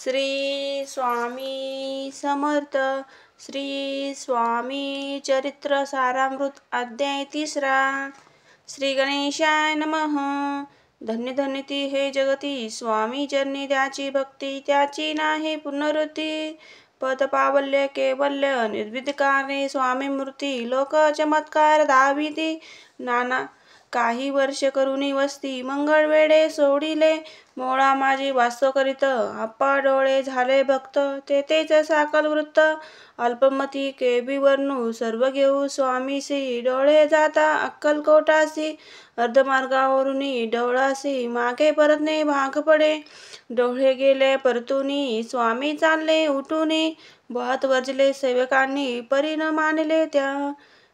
श्री स्वामी समर्थ. श्री स्वामी चरित्र सारामृत अध्याय 3. श्री गणेशाय नमः. धन्य धन्य ती हे जगती, स्वामी चरणी त्याची भक्ती, त्याची नाही पुनरुक्ती. पद पावल्य केवल्य निर्विध कारणे, स्वामी मूर्ती लोक चमत्कार दाविती. नाना काही वर्ष करुणी वस्ती, मंगळ वेळे सोडिले मोळा माझी वास्तव करीत. आप्पा डोळे झाले भक्त, तेथेच साकल वृत्त. अल्पमती केबी वर्णू सर्व घेऊ स्वामीसी, डोळे जाता अक्कलकोटासी. अर्धमार्गावरुनी डवळासी, मागे परतणे भाग पडे. डोळे गेले परतुनी, स्वामी चालले उठुनी. वाहत वर्जले सेवकांनी, परी न मानले त्या.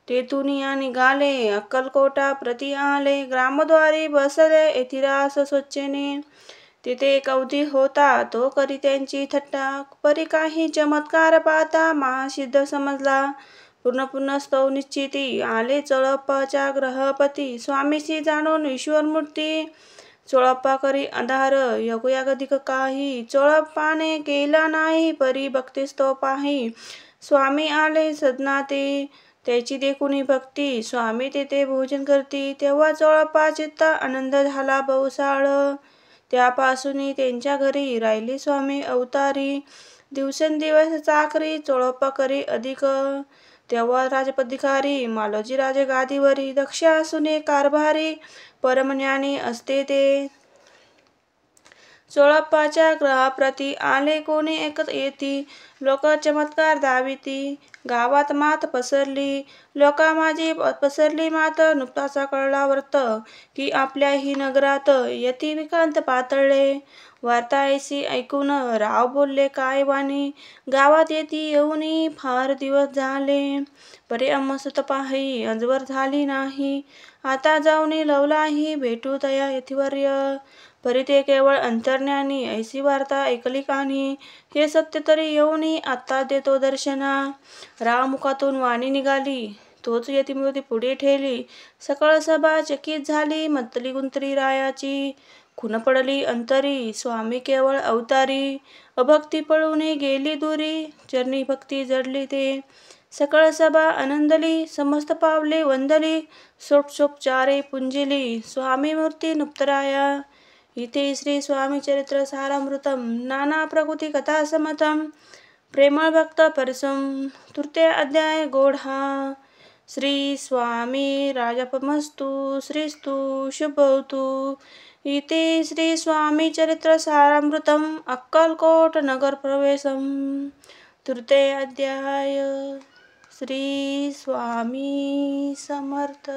तेथुनिया निघाले अक्कलकोटा प्रति आले. ग्रामद्वारी बसले ऐतिहास स्वच्छेने. तेथे एक अवधी होता, तो करी त्यांची थट्टा. परी काही चमत्कार पाहता महासिद्ध समजला. पूर्ण स्तव निश्चिती, आले चोळप्पाच्या ग्रहपती. स्वामीसी जाणून ईश्वरमूर्ती. चोळप्पा करी अंधार यगोयागधिक काही, चोळप्पाने केला नाही परी भक्तिस्तव पाही. स्वामी आले सदनाते, त्याची देखुनी भक्ती. स्वामी तेथे भोजन करती, तेव्हा चोळप्पा चित्ता आनंद झाला बहुसाळ. त्यापासून त्यांच्या घरी राहिले स्वामी अवतारी. दिवसेंदिवस चाकरी चोळप्पा करी अधिक. तेव्हा राजपदिकारी मालोजी राजे गादीवरी. दक्ष असूने कारभारी, परमज्ञानी असते ते. चोळप्पाच्या ग्रहाप्रती आले कोणी ऐकत येती, लोक चमत्कार दाविती. गावात मात पसरली, लोका माझी पसरली मात. नुकताचा कळला व्रत, की आपल्याही नगरात यती विक्रांत पातळले. वार्ता ऐसी ऐकून राव बोलले काय वाणी, गावात येती येऊनी फार दिवस झाले. परी अमसत पाही अजवर झाली नाही, आता जाऊनी लवलाही भेटू तया यतिवर्य. परी ते केवळ अंतर्ज्ञानी, ऐसी वार्ता ऐकली कानी. हे सत्य तरी येऊनी आत्ता देतो दर्शना. राव मुखातून वाणी निघाली, तोच यतिमूर्ती पुढे ठेली. सकळ सभा चकित झाली, मतली गुंतली रायाची. खुन पडली अंतरी, स्वामी केवळ अवतारी. अभक्ती पळून गेली दुरी, चरणी भक्ती जडली ते. सकळ सभा आनंदली, समस्त पावले वंदली. षोडशोपचारे पुंजिली, स्वामी मूर्ती नुप्तराया. इथे श्री स्वामी चरित्र सारामृतम. नाना प्रकृती कथा समतम. प्रेमळ भक्त परिसम. तृतीय अध्याय गोढा. श्री स्वामी राजपमस्तु. श्रीस्तु शुभवतु. इति श्री स्वामी चरित्र सारामृतम. अक्कलकोट नगर प्रवेशम. तृतीय अध्याय. श्री स्वामी समर्थ.